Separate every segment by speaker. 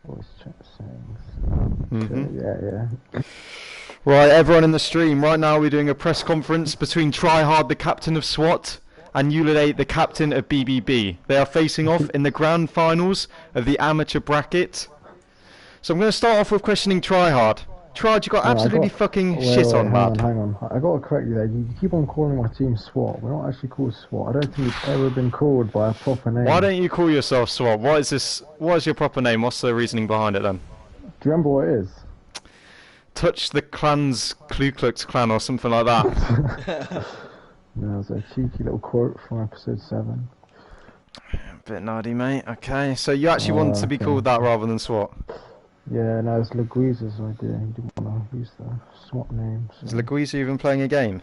Speaker 1: Voice chat settings. Okay, yeah.
Speaker 2: Right, everyone in the stream, right now we're doing a press conference between Tryhard, the captain of Swat, and Uliday, the captain of BBB. They are facing off in the grand finals of the amateur bracket. So I'm going to start off with questioning Tryhard. Tryhard, you got absolutely fucking shit on, lad.
Speaker 1: Hang on. I got to correct you there. You keep on calling my team SWAT. We're not actually called SWAT. I don't think it's ever been called by a proper name.
Speaker 2: Why don't you call yourself Swat? What is this? What is your proper name? What's the reasoning behind it then?
Speaker 1: Do you remember what it is?
Speaker 2: Touch the Klan's Ku Klux Klan or something like that.
Speaker 1: No, it's a cheeky little quote from episode 7.
Speaker 2: Bit nerdy, mate. Okay, so you actually want to be called that rather than SWAT?
Speaker 1: Yeah, no, it's Laguiza's idea. He didn't want to use the SWAT name. So.
Speaker 2: Is Laguiza even playing a game?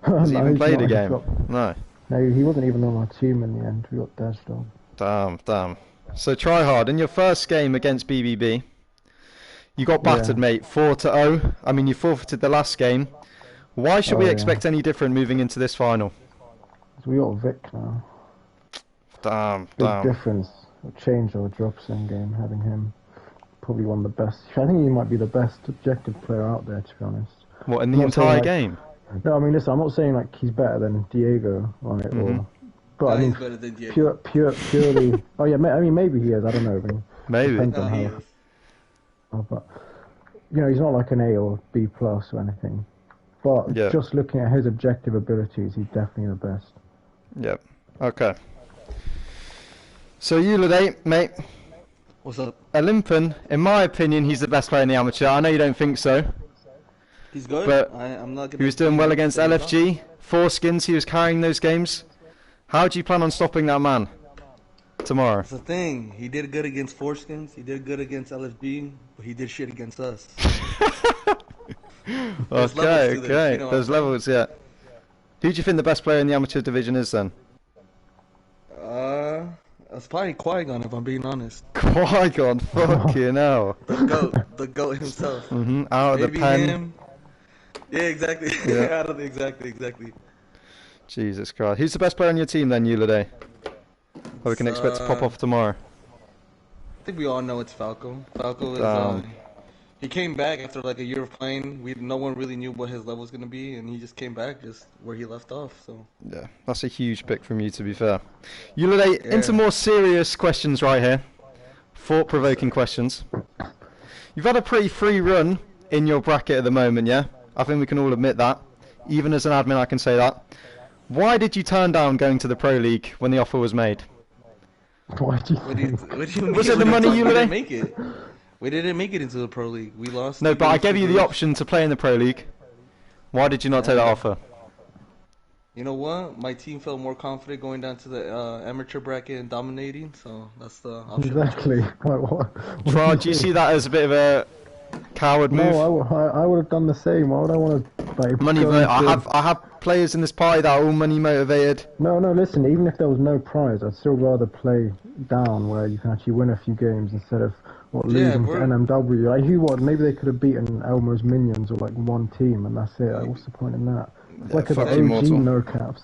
Speaker 2: Has he even played a game? No.
Speaker 1: No, he wasn't even on our team in the end. We got dashed on.
Speaker 2: Damn. So Tryhard, in your first game against BBB, you got battered, mate, 4-0. I mean, you forfeited the last game. Why should we expect any different moving into this final?
Speaker 1: We got Vic now. Big difference. Change our drops in game having him. Probably one of the best. I think he might be the best objective player out there, to be honest.
Speaker 2: What, in the entire game?
Speaker 1: No, I mean, listen, I'm not saying like he's better than Diego, right? But I mean,
Speaker 3: he's better than Diego.
Speaker 1: Purely. Oh yeah, I mean, maybe he is. I don't know. I mean,
Speaker 2: maybe.
Speaker 1: Depends on
Speaker 3: he
Speaker 1: how.
Speaker 3: is.
Speaker 1: But you know, he's not like an A or B plus or anything. But just looking at his objective abilities, he's definitely the best.
Speaker 2: Yep. Okay. So Uliday, mate.
Speaker 3: What's up?
Speaker 2: Olympian, in my opinion, he's the best player in the amateur. I know you don't think so.
Speaker 3: He's good.
Speaker 2: But
Speaker 3: I'm not gonna
Speaker 2: he was doing well against LFG. Foreskins, he was carrying those games. How do you plan on stopping that man tomorrow?
Speaker 3: That's the thing. He did good against Foreskins. He did good against LFG. But he did shit against us.
Speaker 2: Okay. There's levels, yeah. Who do you think the best player in the amateur division is then?
Speaker 3: That's probably Qui-Gon, if I'm being honest.
Speaker 2: Qui-Gon, fucking hell.
Speaker 3: The goat himself.
Speaker 2: Out of the pen.
Speaker 3: Him. Yeah, exactly.
Speaker 2: Yeah.
Speaker 3: Exactly.
Speaker 2: Jesus Christ. Who's the best player on your team then, Uliday? Or we can expect to pop off tomorrow?
Speaker 3: I think we all know it's Falco. Falco is, he came back after like a year of playing. No one really knew what his level was going to be, and he just came back just where he left off. So
Speaker 2: yeah, that's a huge pick from you, to be fair. Uliday, into more serious questions right here. Thought-provoking questions. You've had a pretty free run in your bracket at the moment, yeah? I think we can all admit that. Even as an admin, I can say that. Why did you turn down going to the Pro League when the offer was made?
Speaker 1: What do you
Speaker 3: mean?
Speaker 2: Was it the money, Uliday?
Speaker 3: We didn't make it into the Pro League. We lost.
Speaker 2: No, but I gave you the option to play in the Pro League. Why did you not take that offer?
Speaker 3: You know what? My team felt more confident going down to the amateur bracket and dominating, so that's the option.
Speaker 1: Exactly.
Speaker 2: Tryhard, do you see that as a bit of a coward move?
Speaker 1: No, I would have done the same. Why would I want to like
Speaker 2: money? I have players in this party that are all money motivated.
Speaker 1: No, listen. Even if there was no prize, I'd still rather play down where you can actually win a few games instead of losing to NMW. Like maybe they could have beaten Elmo's minions or like one team and that's it. Like, what's the point in that? It's like an OG no caps.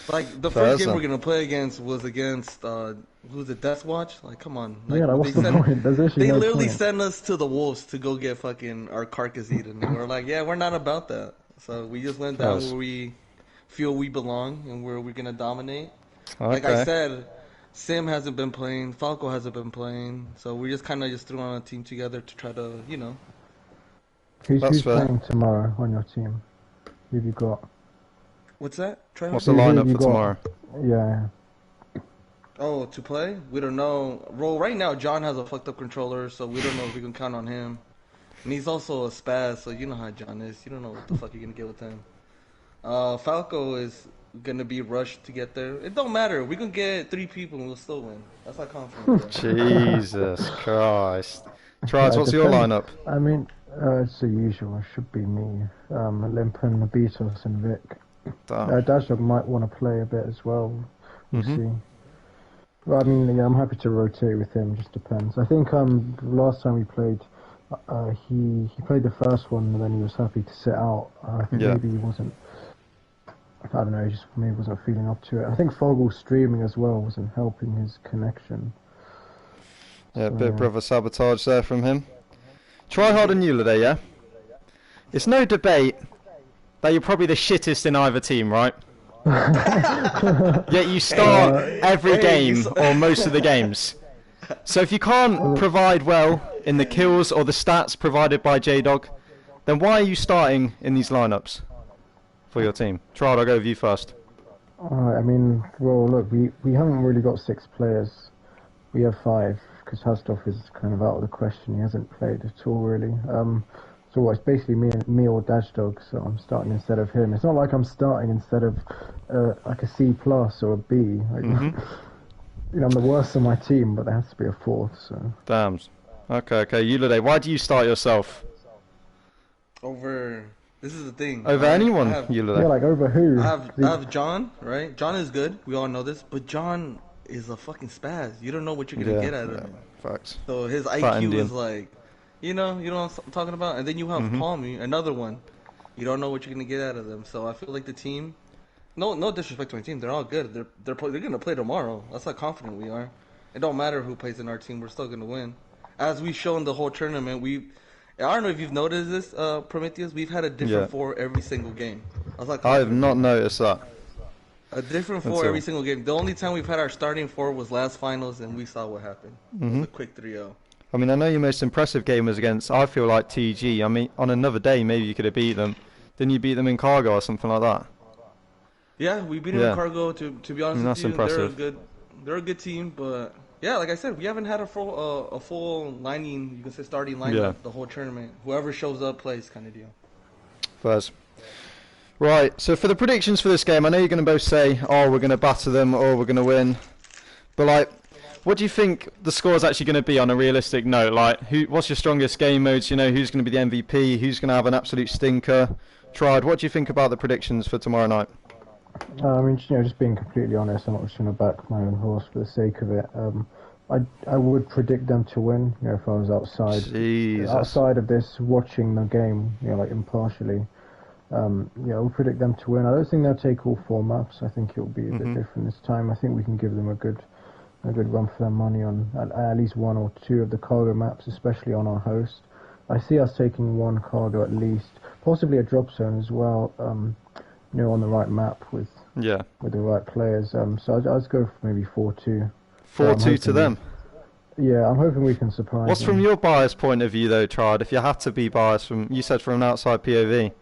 Speaker 3: Like the first game we're gonna play against was against who's it, Death Watch? Like come on. Like,
Speaker 1: yeah, what's the point?
Speaker 3: They literally sent us to the wolves to go get fucking our carcass eaten. And we're like, yeah, we're not about that. So we just went down where we feel we belong and where we're gonna dominate. Okay. Like I said, Sim hasn't been playing, Falco hasn't been playing, so we just kind of just threw on a team together to try to, you know.
Speaker 1: Who's playing tomorrow on your team? Who have you got?
Speaker 3: What's that?
Speaker 2: What's the lineup for tomorrow?
Speaker 1: Yeah.
Speaker 3: Oh, to play? We don't know. Well, right now, John has a fucked up controller, so we don't know if we can count on him. And he's also a spaz, so you know how John is. You don't know what the fuck you're going to get with him. Falco is going to be rushed to get there. It don't matter. We can get 3 people and we'll still win. That's how confident we are.
Speaker 2: Jesus Christ. Tryhard, what's your lineup?
Speaker 1: I mean, it's the usual. It should be me. Olympian, Beatles, and Vic. Dashog might want to play a bit as well. We'll see. Well, I mean, yeah, I'm happy to rotate with him. Just depends. I think last time we played, he played the first one and then he was happy to sit out. I think maybe he wasn't. I don't know. He just maybe wasn't feeling up to it. I think Fogel's streaming as well wasn't helping his connection.
Speaker 2: Yeah, bit of brother sabotage there from him. Tryhard and Uliday, yeah? It's no debate that you're probably the shittest in either team, right? Yet you start every game or most of the games. So if you can't provide well in the kills or the stats provided by J-Dog, then why are you starting in these lineups for your team? Tryhard, I'll go with you first.
Speaker 1: I mean, well, look, we haven't really got 6 players. We have 5, because Hasdorf is kind of out of the question. He hasn't played at all, really. So it's basically me or Dashdog, so I'm starting instead of him. It's not like I'm starting instead of like a C+ or a B. Like, you know, I'm the worst of my team, but there has to be a 4th, so...
Speaker 2: Damn. Okay, Uliday, why do you start yourself?
Speaker 3: Over... This is the thing.
Speaker 2: Over anyone, Uliday?
Speaker 1: Yeah, like over who?
Speaker 3: I have John, right? John is good. We all know this. But John is a fucking spaz. You don't know what you're going to get out of him.
Speaker 2: Facts.
Speaker 3: So his IQ is like... You know what I'm talking about? And then you have Prom, another one. You don't know what you're going to get out of them. So I feel like the team... No disrespect to my team. They're all good. They're going to play tomorrow. That's how confident we are. It don't matter who plays in our team. We're still going to win. As we've shown the whole tournament, I don't know if you've noticed this, Prometheus. We've had a different 4 every single game.
Speaker 2: I have not noticed that.
Speaker 3: A different 4 every single game. The only time we've had our starting 4 was last finals, and we saw what happened. It was a quick 3-0.
Speaker 2: I mean, I know your most impressive game was against, I feel like, TG. I mean, on another day, maybe you could have beat them. Didn't you beat them in Cargo or something like that?
Speaker 3: Yeah, we beat them in Cargo. To be honest with you,
Speaker 2: impressive.
Speaker 3: They're a good team, but yeah, like I said, we haven't had a full lining. You can say starting lineup the whole tournament. Whoever shows up plays, kind of deal.
Speaker 2: First. Right. So for the predictions for this game, I know you're going to both say, "Oh, we're going to batter them," or "We're going to win." But like, what do you think the score is actually going to be on a realistic note? Like, what's your strongest game modes? You know, who's going to be the MVP? Who's going to have an absolute stinker? Tryhard, what do you think about the predictions for tomorrow night?
Speaker 1: I mean, you know, just being completely honest, I'm not just going to back my own horse for the sake of it. I would predict them to win. You know, if I was outside of this, watching the game, you know, like impartially. I would predict them to win. I don't think they'll take all 4 maps. I think it'll be a bit different this time. I think we can give them a good run for their money on at least 1 or 2 of the cargo maps, especially on our host. I see us taking 1 cargo at least, possibly a drop zone as well. You know, on the right map with the right players. So I'd go for maybe 4-2.
Speaker 2: 4-2 to them.
Speaker 1: Yeah, I'm hoping we can surprise.
Speaker 2: What's
Speaker 1: them.
Speaker 2: From your biased point of view, though, Tryhard? If you had to be biased you said from an outside POV.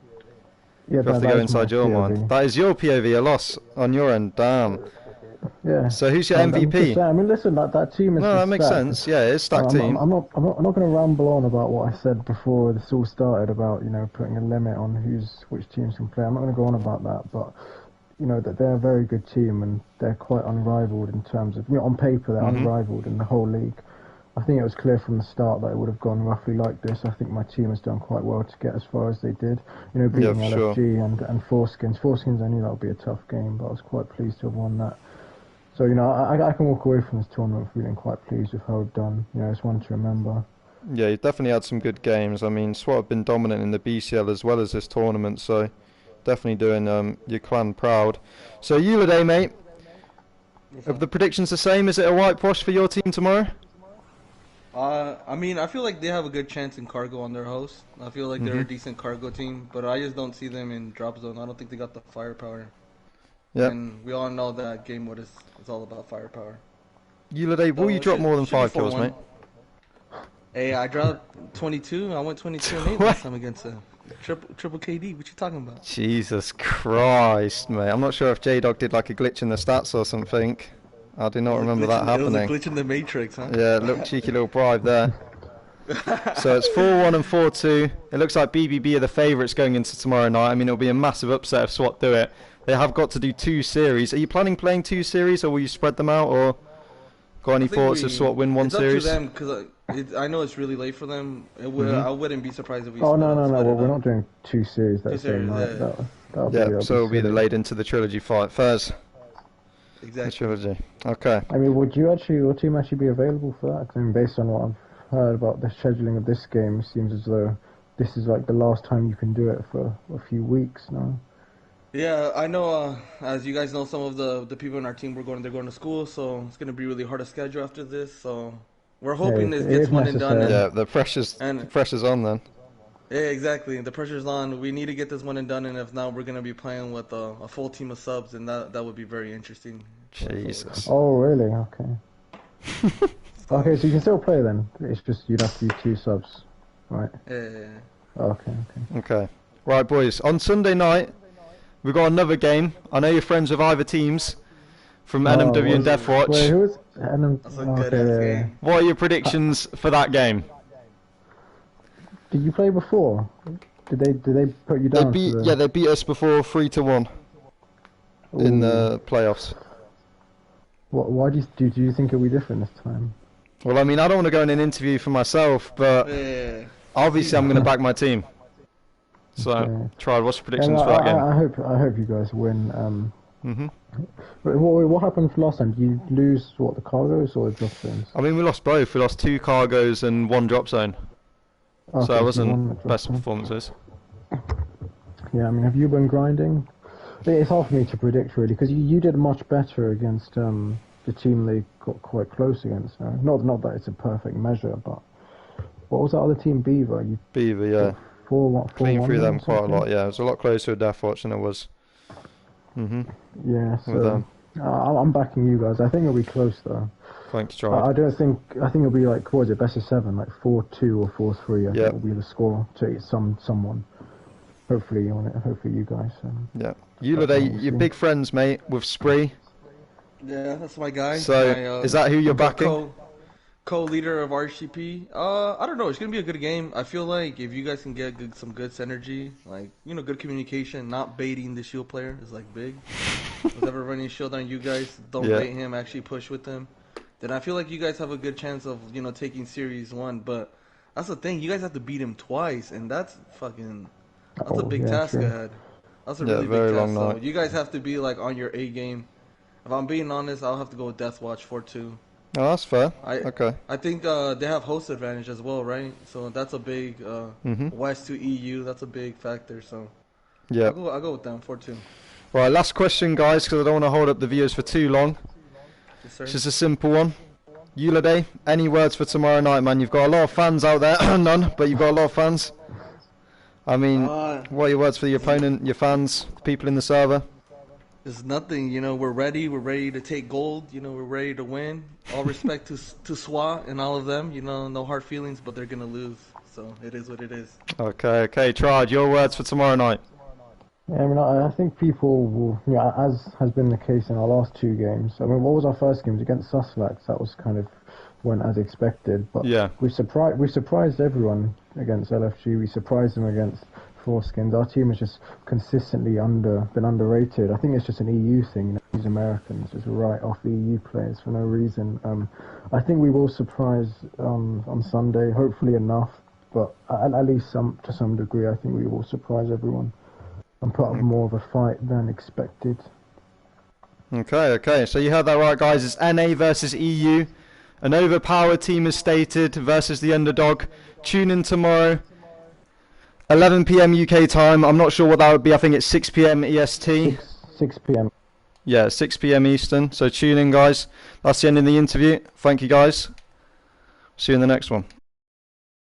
Speaker 1: Yeah,
Speaker 2: you have to go inside your mind. That is your POV, a loss on your end. Damn.
Speaker 1: Yeah.
Speaker 2: So who's your MVP?
Speaker 1: I mean, listen, that team is.
Speaker 2: No, that makes sense. Yeah, it's stacked team.
Speaker 1: I'm not going to ramble on about what I said before this all started about, you know, putting a limit on which teams can play. I'm not going to go on about that, but you know that they're a very good team and they're quite unrivaled in terms of, you know, on paper they're unrivaled in the whole league. I think it was clear from the start that it would have gone roughly like this. I think my team has done quite well to get as far as they did. You know, beating LFG and Foreskins. Foreskins, I knew that would be a tough game, but I was quite pleased to have won that. So, you know, I can walk away from this tournament feeling quite pleased with how we've done. You know, it's one to remember.
Speaker 2: Yeah, you definitely had some good games. I mean, Swat have been dominant in the BCL as well as this tournament, so definitely doing your clan proud. So, Uliday, mate, are the predictions the same? Is it a whitewash for your team tomorrow?
Speaker 3: I mean, I feel like they have a good chance in cargo on their host. I feel like they're a decent cargo team, but I just don't see them in drop zone. I don't think they got the firepower. Yeah. And we all know that game mode is all about firepower.
Speaker 2: Uliday, will you drop more than 5 kills, mate?
Speaker 3: Hey, I dropped 22. I went 22 and 8 last time against a triple KD. What you talking about?
Speaker 2: Jesus Christ, mate. I'm not sure if J-Dog did like a glitch in the stats or something. I do not remember that happening.
Speaker 3: It was a glitch in the Matrix, huh?
Speaker 2: Yeah, cheeky little bribe there. So it's 4-1 and 4-2. It looks like BBB are the favourites going into tomorrow night. I mean, it'll be a massive upset if Swat do it. They have got to do 2 series. Are you planning playing 2 series, or will you spread them out, or got any thoughts if Swat win 1 series?
Speaker 3: It's up to them, because I know it's really late for them. I wouldn't be surprised if we.
Speaker 1: Oh no! Well, we're not doing 2 series that same night.
Speaker 2: So it'll be delayed into the trilogy fight. Fairs.
Speaker 3: Exactly.
Speaker 2: The trilogy. Okay.
Speaker 1: I mean, would your team actually be available for that? I mean, based on what I've heard about the scheduling of this game, it seems as though this is like the last time you can do it for a few weeks now.
Speaker 3: Yeah, I know. As you guys know, some of the people in our team they're going to school, so it's going to be really hard to schedule after this. So We're hoping this gets one and done.
Speaker 2: Yeah, the pressure's on then.
Speaker 3: Yeah, exactly. The pressure's on. We need to get this one and done, and if not, we're gonna be playing with a full team of subs, and that would be very interesting.
Speaker 2: Jesus.
Speaker 1: Oh, really? Okay. Okay, so you can still play then. It's just you'd have to use 2 subs, right?
Speaker 3: Yeah.
Speaker 1: Okay.
Speaker 2: Right, boys. On Sunday night, we've got another game. I know you're friends with either teams from NMW and Deathwatch.
Speaker 1: Wait, who is
Speaker 3: That's a good game.
Speaker 2: What are your predictions for that game?
Speaker 1: Did you play before? Did they put you down?
Speaker 2: They beat us before 3-1 in the playoffs.
Speaker 1: Why do you think it'll be different this time?
Speaker 2: Well, I mean, I don't want to go in an interview for myself, but obviously I'm going to back my team. So, Tryhard, what's your predictions for that game?
Speaker 1: I hope you guys win. What happened last time? Did you lose the cargoes or the drop zones?
Speaker 2: I mean, we lost both. We lost 2 cargoes and 1 drop zone.
Speaker 1: Okay,
Speaker 2: so it wasn't best performances.
Speaker 1: Yeah, I mean, have you been grinding? It's hard for me to predict really, because you did much better against the team they got quite close against. Not that it's a perfect measure, but what was that other team? Beaver.
Speaker 2: Beaver, yeah.
Speaker 1: 4-1.
Speaker 2: Clean through them quite a lot. Yeah, it was a lot closer to Deathwatch than it was.
Speaker 1: Yeah, so I'm backing you guys. I think it'll be close though.
Speaker 2: Thanks, Tryhard.
Speaker 1: I think it'll be like, what was it, best of 7, like 4-2 or 4-3. I think will be the score to someone. Hopefully you guys.
Speaker 2: Yeah. Uliday, you're big friends, mate, with Spree.
Speaker 3: Yeah, that's my guy.
Speaker 2: So, is that who you're backing?
Speaker 3: Co-leader of RCP. I don't know. It's gonna be a good game. I feel like if you guys can get some good synergy, like good communication, not baiting the shield player is like big. Whatever running shield on you guys, don't bait him. Actually push with him. Then I feel like you guys have a good chance of taking Series 1. But that's the thing. You guys have to beat him twice, and that's a big task ahead. That's a really big task. So you guys have to be like on your A game. If I'm being honest, I'll have to go with Deathwatch 4-2.
Speaker 2: Oh, that's fair. Okay.
Speaker 3: I think they have host advantage as well, right? So that's a big West to EU. That's a big factor. So
Speaker 2: yeah,
Speaker 3: I'll go with them 4-2.
Speaker 2: Right, last question, guys, because I don't want to hold up the viewers for too long.
Speaker 3: Yes, sir.
Speaker 2: It's just a simple one. Uliday, any words for tomorrow night, man? You've got a lot of fans out there. None, but you've got a lot of fans. I mean, what are your words for your opponent, your fans, people in the server?
Speaker 3: There's nothing, we're ready. We're ready to take gold. We're ready to win. All respect to Swat and all of them. No hard feelings, but they're gonna lose. So it is what it is.
Speaker 2: Okay. Tryhard, your words for tomorrow night.
Speaker 1: Yeah, I mean, I think people will, as has been the case in our last 2 games. I mean, what was our first game? It was against Suspects. That was kind of went as expected. But we surprised everyone against LFG. We surprised them against Foreskins. Our team has just consistently been underrated. I think it's just an EU thing. These Americans just write off the EU players for no reason. I think we will surprise on Sunday, hopefully enough, but at least to some degree, I think we will surprise everyone and put up more of a fight than expected.
Speaker 2: Okay. So you heard that right, guys. It's NA versus EU. An overpowered team is stated versus the underdog. Tune in tomorrow. 11 PM UK time. I'm not sure what that would be. I think it's 6 PM EST.
Speaker 1: 6 PM.
Speaker 2: Yeah, 6 PM Eastern. So tune in, guys. That's the end of the interview. Thank you, guys. See you in the next one.